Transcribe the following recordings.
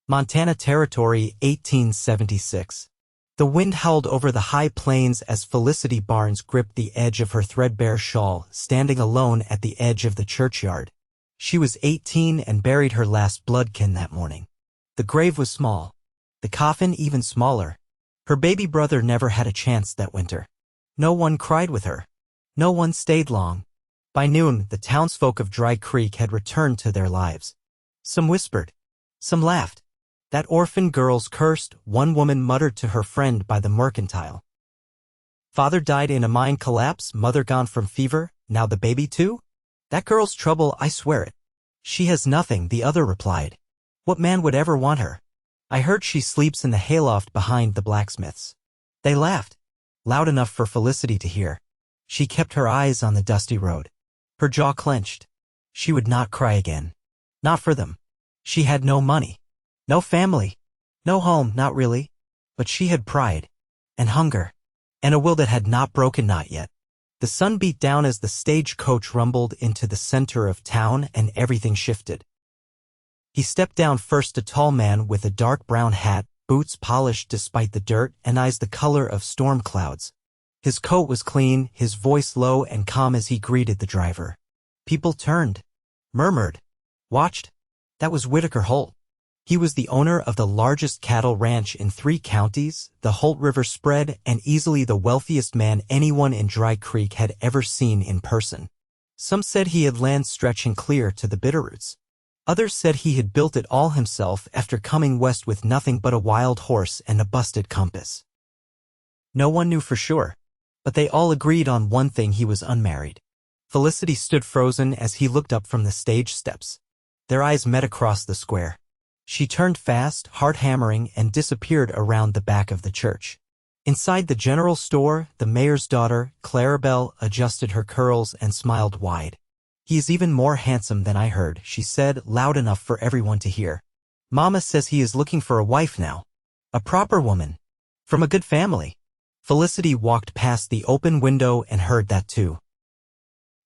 Montana Territory, 1876. The wind howled over the high plains as Felicity Barnes gripped the edge of her threadbare shawl, standing alone at the edge of the churchyard. She was 18 and buried her last bloodkin that morning. The grave was small, the coffin even smaller. Her baby brother never had a chance that winter. No one cried with her. No one stayed long. By noon, the townsfolk of Dry Creek had returned to their lives. Some whispered. Some laughed. That orphan girl's cursed, one woman muttered to her friend by the mercantile. Father died in a mine collapse, mother gone from fever, now the baby too? That girl's trouble, I swear it. She has nothing, the other replied. What man would ever want her? I heard she sleeps in the hayloft behind the blacksmith's. They laughed, loud enough for Felicity to hear. She kept her eyes on the dusty road. Her jaw clenched. She would not cry again. Not for them. She had no money. No family. No home, not really. But she had pride. And hunger. And a will that had not broken, not yet. The sun beat down as the stagecoach rumbled into the center of town and everything shifted. He stepped down first, a tall man with a dark brown hat, boots polished despite the dirt, and eyes the color of storm clouds. His coat was clean, his voice low and calm as he greeted the driver. People turned, murmured, watched. That was Whitaker Holt. He was the owner of the largest cattle ranch in 3 counties, the Holt River spread, and easily the wealthiest man anyone in Dry Creek had ever seen in person. Some said he had land stretching clear to the Bitterroots. Others said he had built it all himself after coming west with nothing but a wild horse and a busted compass. No one knew for sure, but they all agreed on one thing: he was unmarried. Felicity stood frozen as he looked up from the stage steps. Their eyes met across the square. She turned fast, heart hammering, and disappeared around the back of the church. Inside the general store, the mayor's daughter, Clarabelle, adjusted her curls and smiled wide. He is even more handsome than I heard, she said, loud enough for everyone to hear. Mama says he is looking for a wife now. A proper woman. From a good family. Felicity walked past the open window and heard that too.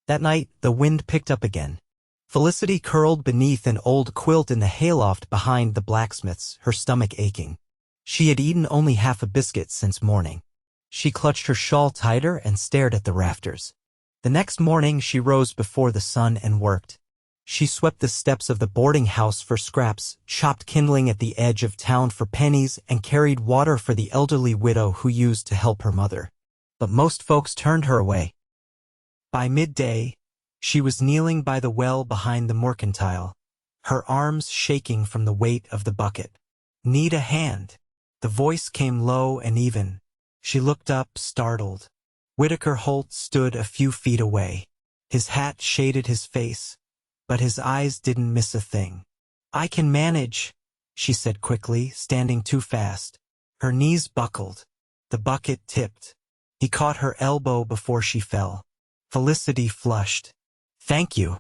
That night, the wind picked up again. Felicity curled beneath an old quilt in the hayloft behind the blacksmith's, her stomach aching. She had eaten only half a biscuit since morning. She clutched her shawl tighter and stared at the rafters. The next morning she rose before the sun and worked. She swept the steps of the boarding house for scraps, chopped kindling at the edge of town for pennies, and carried water for the elderly widow who used to help her mother. But most folks turned her away. By midday, she was kneeling by the well behind the mercantile, her arms shaking from the weight of the bucket. Need a hand. The voice came low and even. She looked up, startled. Whitaker Holt stood a few feet away. His hat shaded his face, but his eyes didn't miss a thing. I can manage, she said quickly, standing too fast. Her knees buckled. The bucket tipped. He caught her elbow before she fell. Felicity flushed. Thank you.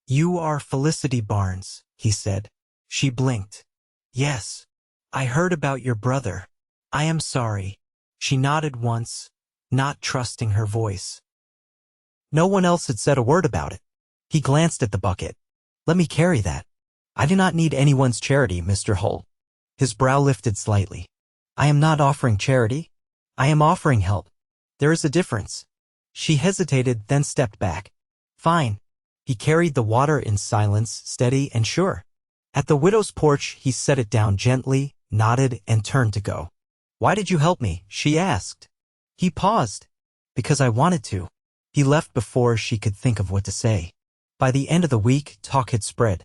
You are Felicity Barnes, he said. She blinked. Yes. I heard about your brother. I am sorry. She nodded once, not trusting her voice. No one else had said a word about it. He glanced at the bucket. Let me carry that. I do not need anyone's charity, Mr. Holt. His brow lifted slightly. I am not offering charity. I am offering help. There is a difference. She hesitated, then stepped back. Fine. He carried the water in silence, steady and sure. At the widow's porch, he set it down gently, nodded, and turned to go. Why did you help me? She asked. He paused. Because I wanted to. He left before she could think of what to say. By the end of the week, talk had spread.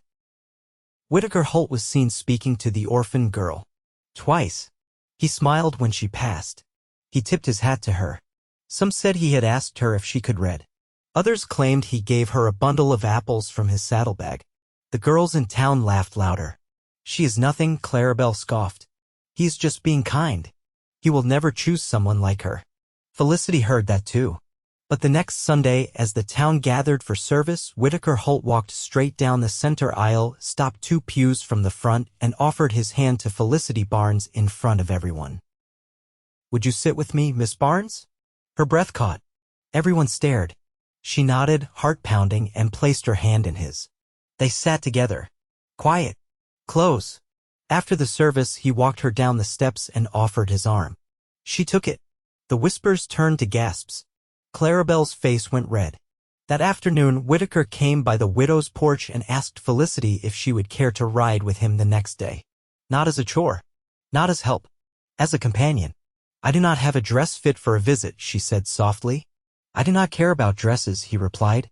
Whitaker Holt was seen speaking to the orphan girl. Twice. He smiled when she passed. He tipped his hat to her. Some said he had asked her if she could read. Others claimed he gave her a bundle of apples from his saddlebag. The girls in town laughed louder. She is nothing, Clarabelle scoffed. He is just being kind. He will never choose someone like her. Felicity heard that too. But the next Sunday, as the town gathered for service, Whitaker Holt walked straight down the center aisle, stopped 2 pews from the front, and offered his hand to Felicity Barnes in front of everyone. Would you sit with me, Miss Barnes? Her breath caught. Everyone stared. She nodded, heart pounding, and placed her hand in his. They sat together. Quiet. Close. After the service, he walked her down the steps and offered his arm. She took it. The whispers turned to gasps. Clarabelle's face went red. That afternoon, Whitaker came by the widow's porch and asked Felicity if she would care to ride with him the next day. Not as a chore. Not as help. As a companion. I do not have a dress fit for a visit, she said softly. I do not care about dresses, he replied.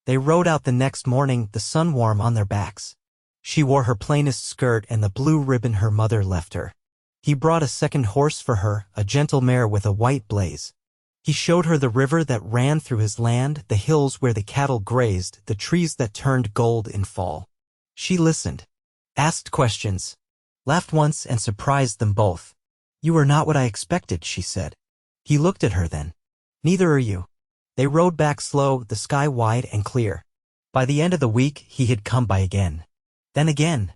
They rode out the next morning, the sun warm on their backs. She wore her plainest skirt and the blue ribbon her mother left her. He brought a second horse for her, a gentle mare with a white blaze. He showed her the river that ran through his land, the hills where the cattle grazed, the trees that turned gold in fall. She listened, asked questions, laughed once and surprised them both. You are not what I expected, she said. He looked at her then. Neither are you. They rode back slow, the sky wide and clear. By the end of the week, he had come by again. Then again.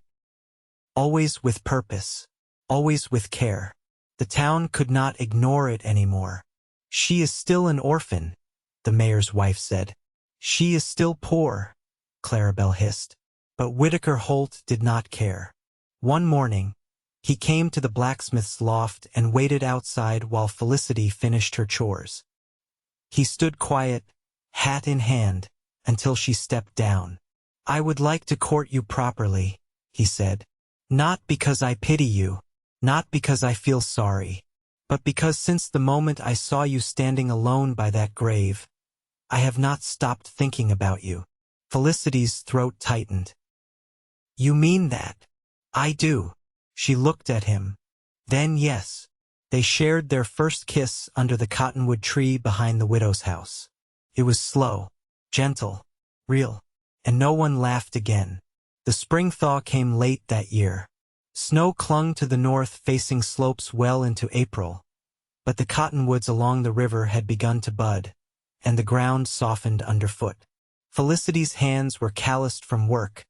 Always with purpose. Always with care. The town could not ignore it anymore. She is still an orphan, the mayor's wife said. She is still poor, Clarabelle hissed. But Whitaker Holt did not care. One morning, he came to the blacksmith's loft and waited outside while Felicity finished her chores. He stood quiet, hat in hand, until she stepped down. I would like to court you properly, he said. Not because I pity you, not because I feel sorry, but because since the moment I saw you standing alone by that grave, I have not stopped thinking about you. Felicity's throat tightened. You mean that? I do. She looked at him. Then yes. They shared their first kiss under the cottonwood tree behind the widow's house. It was slow, gentle, real, and no one laughed again. The spring thaw came late that year. Snow clung to the north-facing slopes well into April, but the cottonwoods along the river had begun to bud, and the ground softened underfoot. Felicity's hands were calloused from work,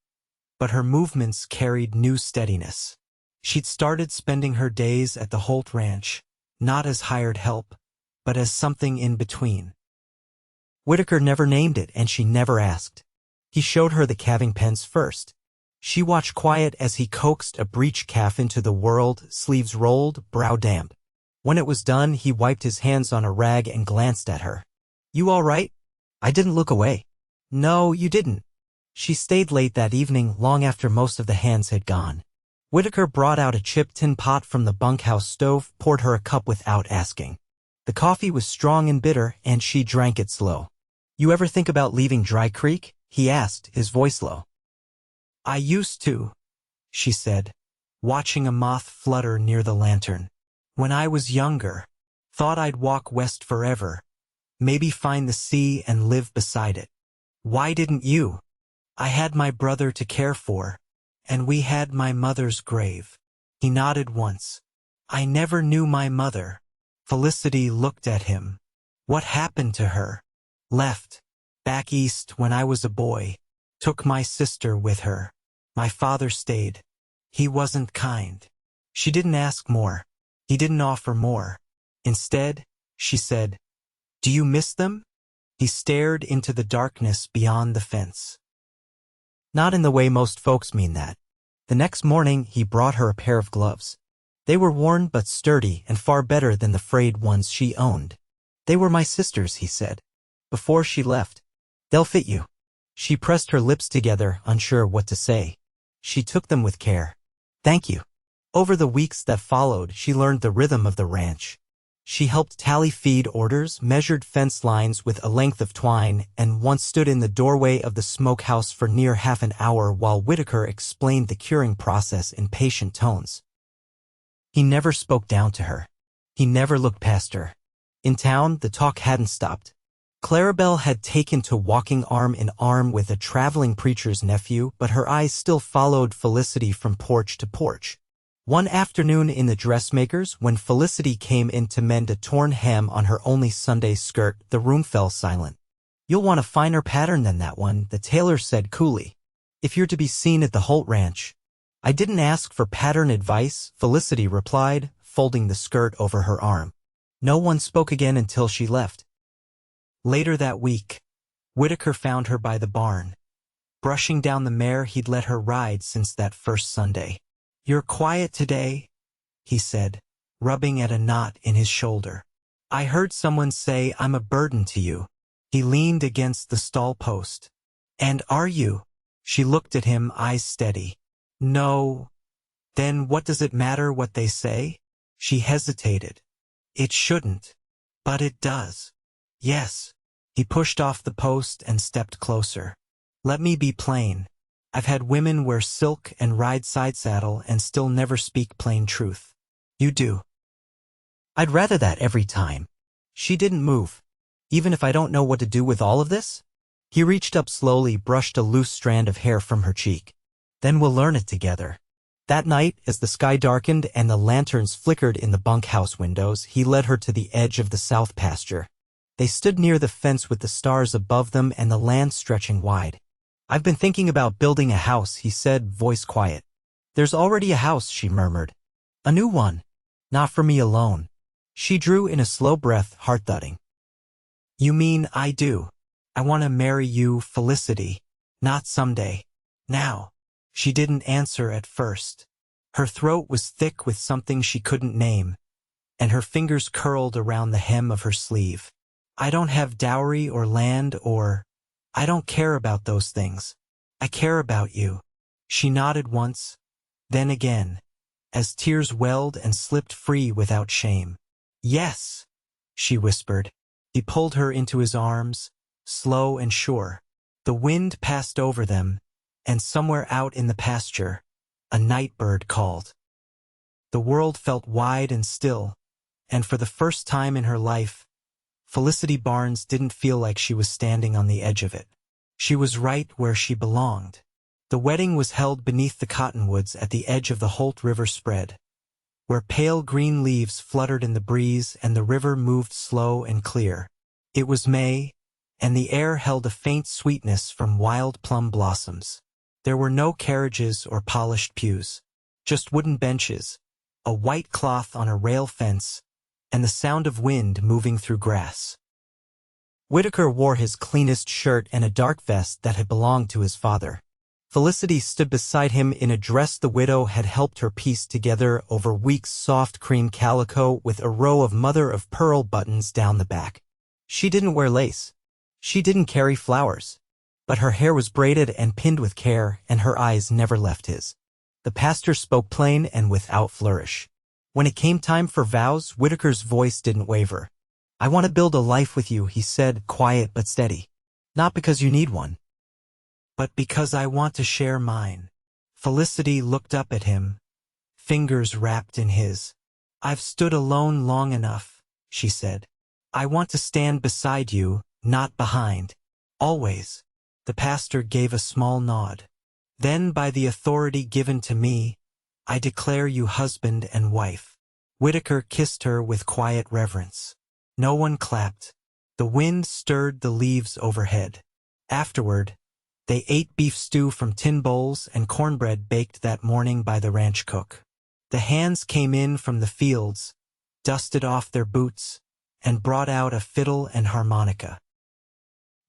but her movements carried new steadiness. She'd started spending her days at the Holt Ranch, not as hired help, but as something in between. Whitaker never named it, and she never asked. He showed her the calving pens first. She watched quiet as he coaxed a breech calf into the world, sleeves rolled, brow damp. When it was done, he wiped his hands on a rag and glanced at her. You all right? I didn't look away. No, you didn't. She stayed late that evening, long after most of the hands had gone. Whitaker brought out a chipped tin pot from the bunkhouse stove, poured her a cup without asking. The coffee was strong and bitter, and she drank it slow. You ever think about leaving Dry Creek? He asked, his voice low. I used to, she said, watching a moth flutter near the lantern. When I was younger, thought I'd walk west forever, maybe find the sea and live beside it. Why didn't you? I had my brother to care for, and we had my mother's grave. He nodded once. I never knew my mother. Felicity looked at him. What happened to her? Left. Back east when I was a boy. Took my sister with her. My father stayed. He wasn't kind. She didn't ask more. He didn't offer more. Instead, she said, Do you miss them? He stared into the darkness beyond the fence. Not in the way most folks mean that. The next morning, he brought her a pair of gloves. They were worn but sturdy and far better than the frayed ones she owned. They were my sister's, he said, before she left. They'll fit you. She pressed her lips together, unsure what to say. She took them with care. Thank you. Over the weeks that followed, she learned the rhythm of the ranch. She helped tally feed orders, measured fence lines with a length of twine, and once stood in the doorway of the smokehouse for near half an hour while Whitaker explained the curing process in patient tones. He never spoke down to her. He never looked past her. In town, the talk hadn't stopped. Clarabelle had taken to walking arm in arm with a traveling preacher's nephew, but her eyes still followed Felicity from porch to porch. One afternoon in the dressmaker's, when Felicity came in to mend a torn hem on her only Sunday skirt, the room fell silent. You'll want a finer pattern than that one, the tailor said coolly, if you're to be seen at the Holt Ranch. I didn't ask for pattern advice, Felicity replied, folding the skirt over her arm. No one spoke again until she left. Later that week, Whitaker found her by the barn, brushing down the mare he'd let her ride since that first Sunday. "You're quiet today," he said, rubbing at a knot in his shoulder. "I heard someone say I'm a burden to you." He leaned against the stall post. "And are you?" She looked at him, eyes steady. "No." "Then what does it matter what they say?" She hesitated. "It shouldn't. But it does." "Yes." He pushed off the post and stepped closer. "Let me be plain. I've had women wear silk and ride side saddle and still never speak plain truth. You do." "I'd rather that every time." She didn't move. "Even if I don't know what to do with all of this?" He reached up slowly, brushed a loose strand of hair from her cheek. "Then we'll learn it together." That night, as the sky darkened and the lanterns flickered in the bunkhouse windows, he led her to the edge of the south pasture. They stood near the fence with the stars above them and the land stretching wide. "I've been thinking about building a house," he said, voice quiet. "There's already a house," she murmured. "A new one. Not for me alone." She drew in a slow breath, heart-thudding. "You mean I do. I want to marry you, Felicity. Not someday. Now." She didn't answer at first. Her throat was thick with something she couldn't name, and her fingers curled around the hem of her sleeve. "I don't have dowry or land or... I don't care about those things. I care about you." She nodded once, then again, as tears welled and slipped free without shame. "Yes," she whispered. He pulled her into his arms, slow and sure. The wind passed over them, and somewhere out in the pasture, a night bird called. The world felt wide and still, and for the first time in her life, Felicity Barnes didn't feel like she was standing on the edge of it. She was right where she belonged. The wedding was held beneath the cottonwoods at the edge of the Holt River spread, where pale green leaves fluttered in the breeze and the river moved slow and clear. It was May, and the air held a faint sweetness from wild plum blossoms. There were no carriages or polished pews, just wooden benches, a white cloth on a rail fence, and the sound of wind moving through grass. Whitaker wore his cleanest shirt and a dark vest that had belonged to his father. Felicity stood beside him in a dress the widow had helped her piece together over weeks, soft cream calico with a row of mother-of-pearl buttons down the back. She didn't wear lace. She didn't carry flowers. But her hair was braided and pinned with care, and her eyes never left his. The pastor spoke plain and without flourish. When it came time for vows, Whitaker's voice didn't waver. "I want to build a life with you," he said, quiet but steady. "Not because you need one, but because I want to share mine." Felicity looked up at him, fingers wrapped in his. "I've stood alone long enough," she said. "I want to stand beside you, not behind. Always." The pastor gave a small nod. "Then by the authority given to me, I declare you husband and wife." Whitaker kissed her with quiet reverence. No one clapped. The wind stirred the leaves overhead. Afterward, they ate beef stew from tin bowls and cornbread baked that morning by the ranch cook. The hands came in from the fields, dusted off their boots, and brought out a fiddle and harmonica.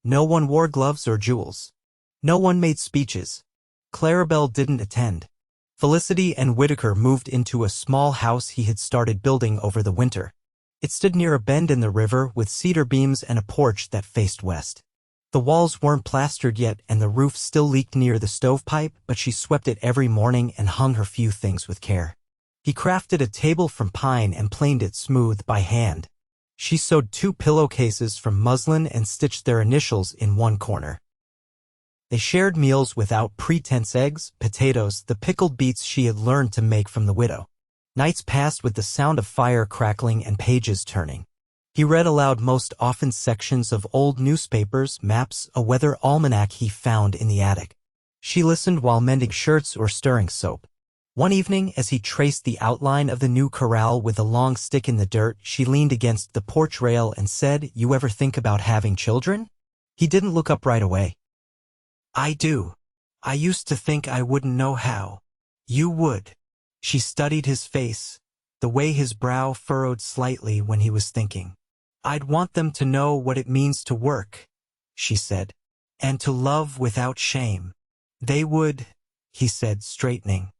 No one wore gloves or jewels. No one made speeches. Clarabelle didn't attend. Felicity and Whitaker moved into a small house he had started building over the winter. It stood near a bend in the river with cedar beams and a porch that faced west. The walls weren't plastered yet and the roof still leaked near the stovepipe, but she swept it every morning and hung her few things with care. He crafted a table from pine and planed it smooth by hand. She sewed 2 pillowcases from muslin and stitched their initials in one corner. They shared meals without pretense: eggs, potatoes, the pickled beets she had learned to make from the widow. Nights passed with the sound of fire crackling and pages turning. He read aloud most often sections of old newspapers, maps, a weather almanac he found in the attic. She listened while mending shirts or stirring soap. One evening, as he traced the outline of the new corral with a long stick in the dirt, she leaned against the porch rail and said, "You ever think about having children?" He didn't look up right away. "I do. I used to think I wouldn't know how." "You would." She studied his face, the way his brow furrowed slightly when he was thinking. "I'd want them to know what it means to work," she said, "and to love without shame." "They would," he said, straightening.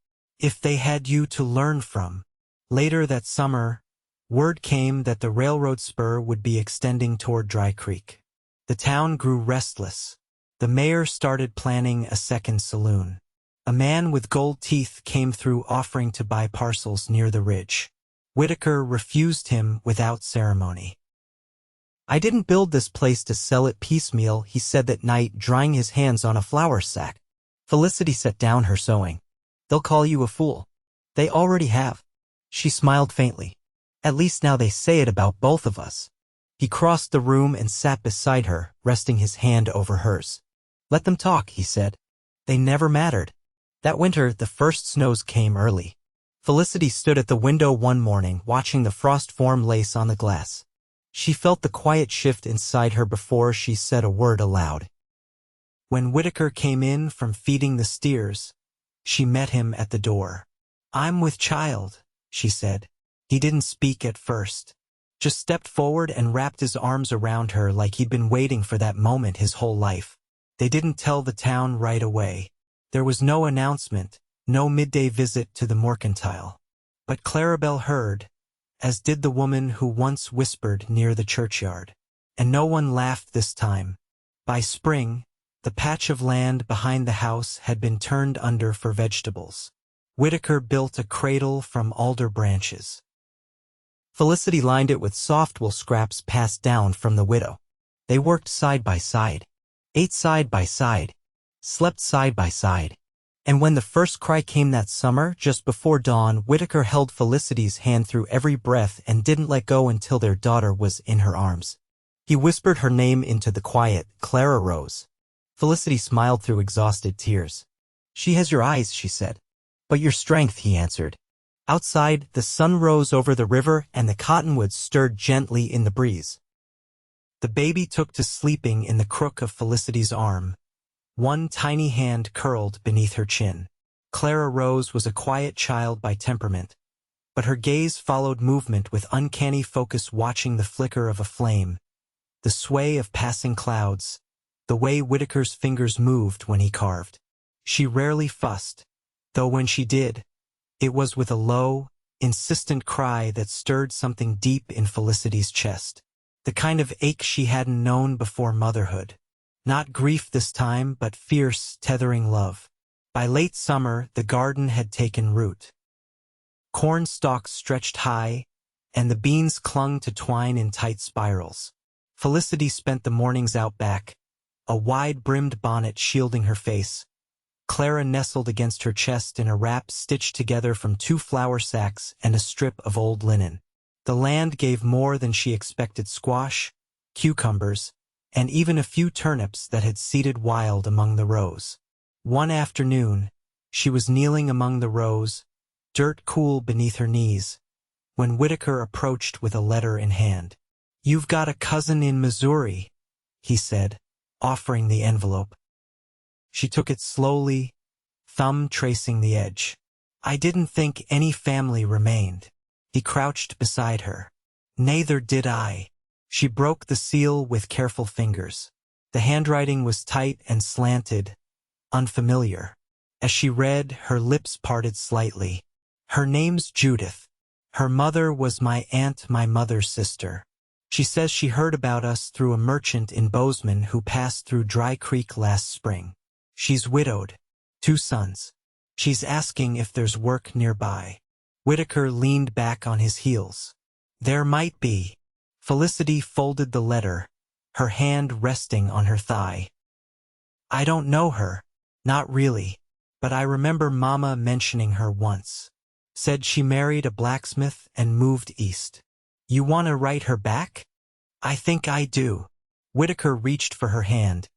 if they had you to learn from. Later that summer, word came that the railroad spur would be extending toward Dry Creek. The town grew restless. The mayor started planning a second saloon. A man with gold teeth came through offering to buy parcels near the ridge. Whitaker refused him without ceremony. "I didn't build this place to sell it piecemeal," he said that night, drying his hands on a flour sack. Felicity set down her sewing. "They'll call you a fool. They already have." She smiled faintly. "At least now they say it about both of us." He crossed the room and sat beside her, resting his hand over hers. "Let them talk," he said. "They never mattered." That winter, the first snows came early. Felicity stood at the window one morning, watching the frost form lace on the glass. She felt the quiet shift inside her before she said a word aloud. When Whitaker came in from feeding the steers, she met him at the door. "I'm with child," she said. He didn't speak at first, just stepped forward and wrapped his arms around her like he'd been waiting for that moment his whole life. They didn't tell the town right away. There was no announcement, no midday visit to the mercantile. But Clarabelle heard, as did the woman who once whispered near the churchyard. And no one laughed this time. By spring, the patch of land behind the house had been turned under for vegetables. Whitaker built a cradle from alder branches. Felicity lined it with softwool scraps passed down from the widow. They worked side by side, ate side by side, slept side by side. And when the first cry came that summer, just before dawn, Whitaker held Felicity's hand through every breath and didn't let go until their daughter was in her arms. He whispered her name into the quiet, "Clara Rose." Felicity smiled through exhausted tears. "She has your eyes," she said. "But your strength," he answered. Outside, the sun rose over the river and the cottonwoods stirred gently in the breeze. The baby took to sleeping in the crook of Felicity's arm. One tiny hand curled beneath her chin. Clara Rose was a quiet child by temperament, but her gaze followed movement with uncanny focus, watching the flicker of a flame, the sway of passing clouds, the way Whitaker's fingers moved when he carved. She rarely fussed, though when she did, it was with a low, insistent cry that stirred something deep in Felicity's chest, the kind of ache she hadn't known before motherhood. Not grief this time, but fierce, tethering love. By late summer, the garden had taken root. Corn stalks stretched high, and the beans clung to twine in tight spirals. Felicity spent the mornings out back, a wide-brimmed bonnet shielding her face. Clara nestled against her chest in a wrap stitched together from 2 flour sacks and a strip of old linen. The land gave more than she expected: squash, cucumbers, and even a few turnips that had seeded wild among the rows. One afternoon, she was kneeling among the rows, dirt cool beneath her knees, when Whitaker approached with a letter in hand. "You've got a cousin in Missouri," he said, offering the envelope. She took it slowly, thumb tracing the edge. "I didn't think any family remained." He crouched beside her. "Neither did I." She broke the seal with careful fingers. The handwriting was tight and slanted, unfamiliar. As she read, her lips parted slightly. "Her name's Judith. Her mother was my aunt, my mother's sister. She says she heard about us through a merchant in Bozeman who passed through Dry Creek last spring. She's widowed, 2 sons. She's asking if there's work nearby." Whitaker leaned back on his heels. "There might be." Felicity folded the letter, her hand resting on her thigh. "I don't know her, not really, but I remember Mama mentioning her once. Said she married a blacksmith and moved east. You want to write her back?" "I think I do." Whitaker reached for her hand,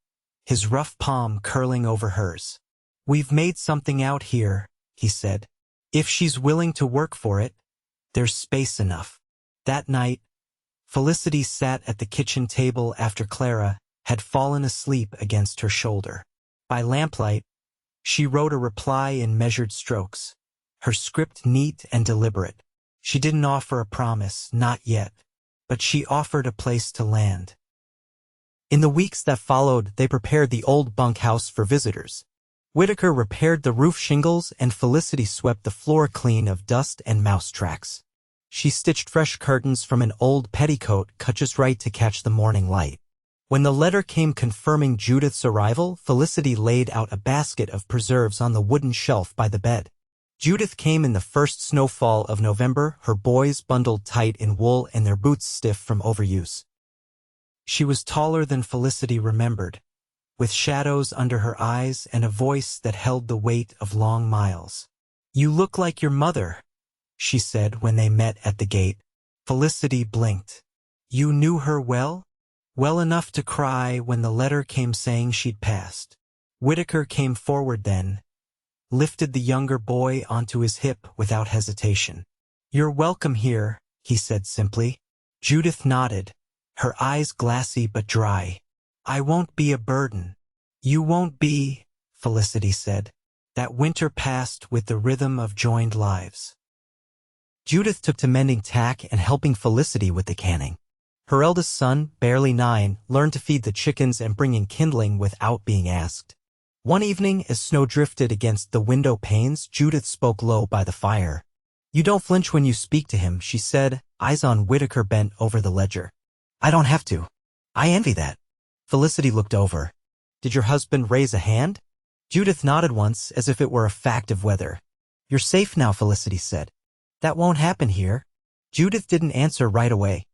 his rough palm curling over hers. "We've made something out here," he said. "If she's willing to work for it, there's space enough." That night, Felicity sat at the kitchen table after Clara had fallen asleep against her shoulder. By lamplight, she wrote a reply in measured strokes, her script neat and deliberate. She didn't offer a promise, not yet, but she offered a place to land. In the weeks that followed, they prepared the old bunkhouse for visitors. Whitaker repaired the roof shingles and Felicity swept the floor clean of dust and mouse tracks. She stitched fresh curtains from an old petticoat cut just right to catch the morning light. When the letter came confirming Judith's arrival, Felicity laid out a basket of preserves on the wooden shelf by the bed. Judith came in the first snowfall of November, her boys bundled tight in wool and their boots stiff from overuse. She was taller than Felicity remembered, with shadows under her eyes and a voice that held the weight of long miles. "You look like your mother," she said when they met at the gate. Felicity blinked. "You knew her well?" "Well enough to cry when the letter came saying she'd passed." Whitaker came forward then, lifted the younger boy onto his hip without hesitation. "You're welcome here," he said simply. Judith nodded, her eyes glassy but dry. "I won't be a burden." "You won't be," Felicity said. That winter passed with the rhythm of joined lives. Judith took to mending tack and helping Felicity with the canning. Her eldest son, barely 9, learned to feed the chickens and bring in kindling without being asked. One evening, as snow drifted against the window panes, Judith spoke low by the fire. "You don't flinch when you speak to him," she said, eyes on Whitaker bent over the ledger. "I don't have to. I envy that." Felicity looked over. "Did your husband raise a hand?" Judith nodded once, as if it were a fact of weather. "You're safe now," Felicity said. "That won't happen here." Judith didn't answer right away.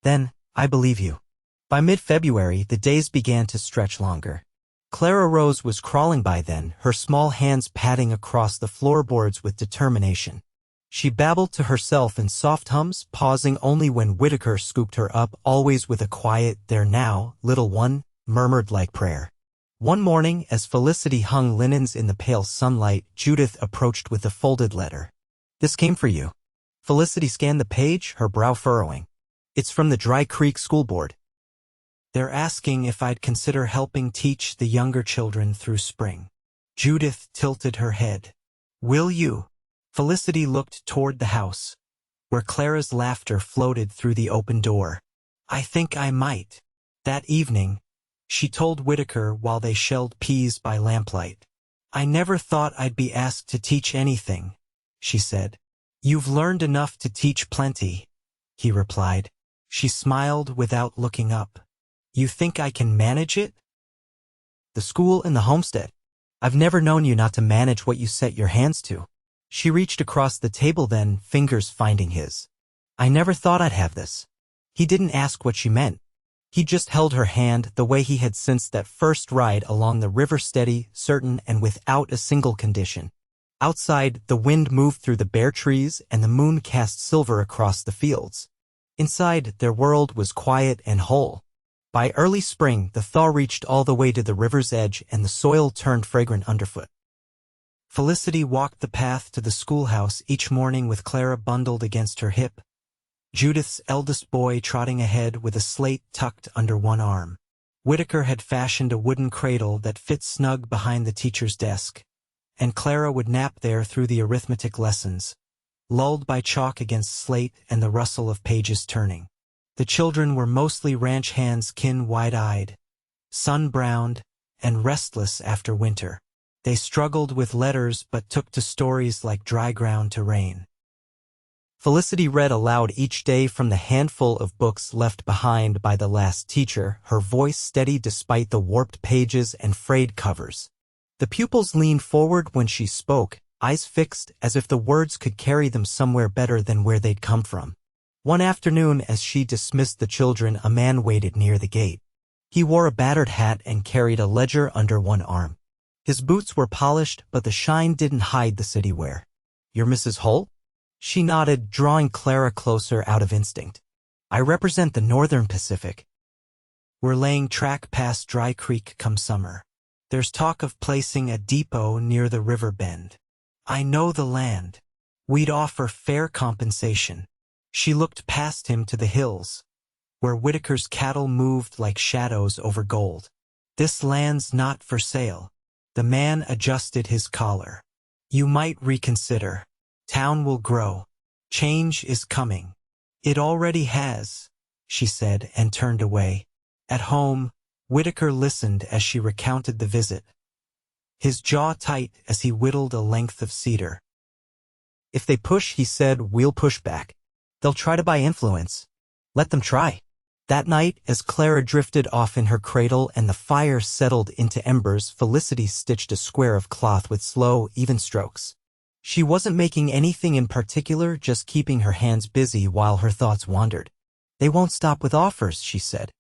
"Then, I believe you." By mid-February, the days began to stretch longer. Clara Rose was crawling by then, her small hands patting across the floorboards with determination. She babbled to herself in soft hums, pausing only when Whitaker scooped her up, always with a quiet, "There now, little one," murmured like prayer. One morning, as Felicity hung linens in the pale sunlight, Judith approached with a folded letter. "This came for you." Felicity scanned the page, her brow furrowing. "It's from the Dry Creek School Board. They're asking if I'd consider helping teach the younger children through spring." Judith tilted her head. "Will you?" Felicity looked toward the house, where Clara's laughter floated through the open door. "I think I might." That evening, she told Whitaker while they shelled peas by lamplight. "I never thought I'd be asked to teach anything," she said. "You've learned enough to teach plenty," he replied. She smiled without looking up. "You think I can manage it?" "The school and the homestead. I've never known you not to manage what you set your hands to." She reached across the table then, fingers finding his. "I never thought I'd have this." He didn't ask what she meant. He just held her hand the way he had since that first ride along the river, steady, certain, and without a single condition. Outside, the wind moved through the bare trees and the moon cast silver across the fields. Inside, their world was quiet and whole. By early spring, the thaw reached all the way to the river's edge and the soil turned fragrant underfoot. Felicity walked the path to the schoolhouse each morning with Clara bundled against her hip, Judith's eldest boy trotting ahead with a slate tucked under one arm. Whitaker had fashioned a wooden cradle that fit snug behind the teacher's desk, and Clara would nap there through the arithmetic lessons, lulled by chalk against slate and the rustle of pages turning. The children were mostly ranch hands, wide-eyed, sun-browned, and restless after winter. They struggled with letters but took to stories like dry ground to rain. Felicity read aloud each day from the handful of books left behind by the last teacher, her voice steady despite the warped pages and frayed covers. The pupils leaned forward when she spoke, eyes fixed as if the words could carry them somewhere better than where they'd come from. One afternoon, as she dismissed the children, a man waited near the gate. He wore a battered hat and carried a ledger under one arm. His boots were polished, but the shine didn't hide the city wear. "You're Mrs. Holt?" She nodded, drawing Clara closer out of instinct. "I represent the Northern Pacific. We're laying track past Dry Creek come summer. There's talk of placing a depot near the river bend. I know the land. We'd offer fair compensation." She looked past him to the hills, where Whitaker's cattle moved like shadows over gold. "This land's not for sale." The man adjusted his collar. "You might reconsider. Town will grow. Change is coming." "It already has," she said and turned away. At home, Whitaker listened as she recounted the visit. his jaw tight as he whittled a length of cedar. If they push, he said, we'll push back. They'll try to buy influence. Let them try. That night, as Clara drifted off in her cradle and the fire settled into embers, Felicity stitched a square of cloth with slow, even strokes. She wasn't making anything in particular, just keeping her hands busy while her thoughts wandered. They won't stop with offers, she said.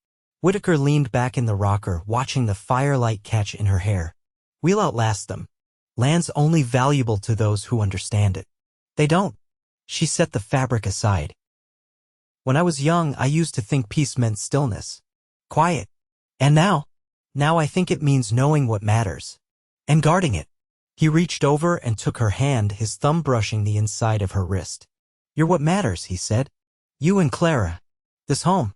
Whitaker leaned back in the rocker, watching the firelight catch in her hair. We'll outlast them. Land's only valuable to those who understand it. They don't. She set the fabric aside. When I was young, I used to think peace meant stillness. Quiet. And now I think it means knowing what matters. And guarding it. He reached over and took her hand, his thumb brushing the inside of her wrist. You're what matters, he said. You and Clara. This home.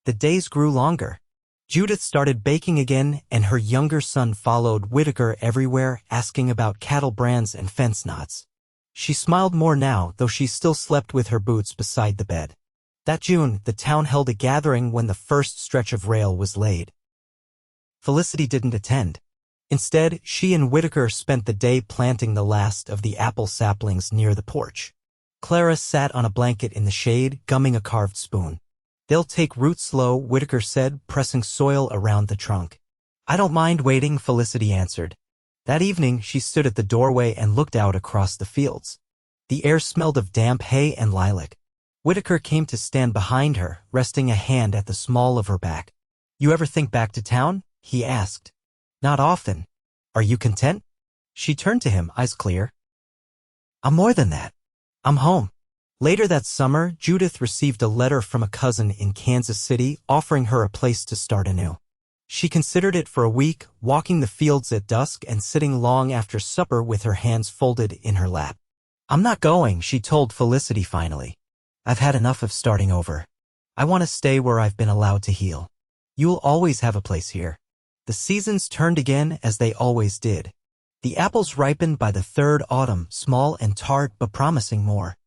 The days grew longer. Judith started baking again, and her younger son followed Whitaker everywhere, asking about cattle brands and fence knots. She smiled more now, though she still slept with her boots beside the bed. That June, the town held a gathering when the first stretch of rail was laid. Felicity didn't attend. Instead, she and Whitaker spent the day planting the last of the apple saplings near the porch. Clara sat on a blanket in the shade, gumming a carved spoon. They'll take root slow, Whitaker said, pressing soil around the trunk. I don't mind waiting, Felicity answered. That evening, she stood at the doorway and looked out across the fields. The air smelled of damp hay and lilac. Whitaker came to stand behind her, resting a hand at the small of her back. You ever think back to town? He asked. Not often. Are you content? She turned to him, eyes clear. I'm more than that. I'm home. Later that summer, Judith received a letter from a cousin in Kansas City offering her a place to start anew. She considered it for a week, walking the fields at dusk and sitting long after supper with her hands folded in her lap. I'm not going, she told Felicity finally. I've had enough of starting over. I want to stay where I've been allowed to heal. You'll always have a place here. The seasons turned again as they always did. The apples ripened by the third autumn, small and tart but promising more.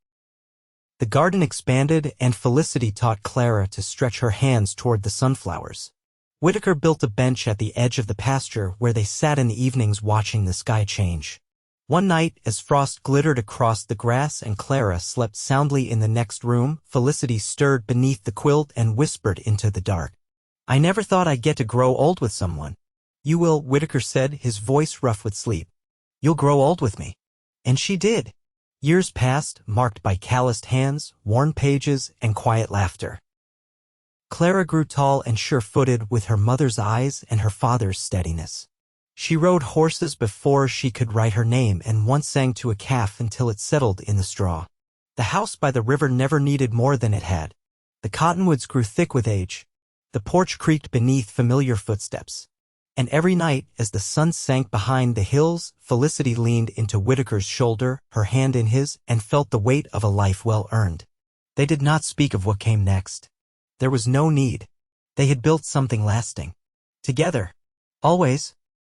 The garden expanded, and Felicity taught Clara to stretch her hands toward the sunflowers. Whitaker built a bench at the edge of the pasture where they sat in the evenings watching the sky change. One night, as frost glittered across the grass and Clara slept soundly in the next room, Felicity stirred beneath the quilt and whispered into the dark. I never thought I'd get to grow old with someone. You will, Whitaker said, his voice rough with sleep. You'll grow old with me. And she did. Years passed, marked by calloused hands, worn pages, and quiet laughter. Clara grew tall and sure-footed with her mother's eyes and her father's steadiness. She rode horses before she could write her name and once sang to a calf until it settled in the straw. The house by the river never needed more than it had. The cottonwoods grew thick with age. The porch creaked beneath familiar footsteps. And every night, as the sun sank behind the hills, Felicity leaned into Whitaker's shoulder, her hand in his, and felt the weight of a life well earned. They did not speak of what came next. There was no need. They had built something lasting. Together. Always.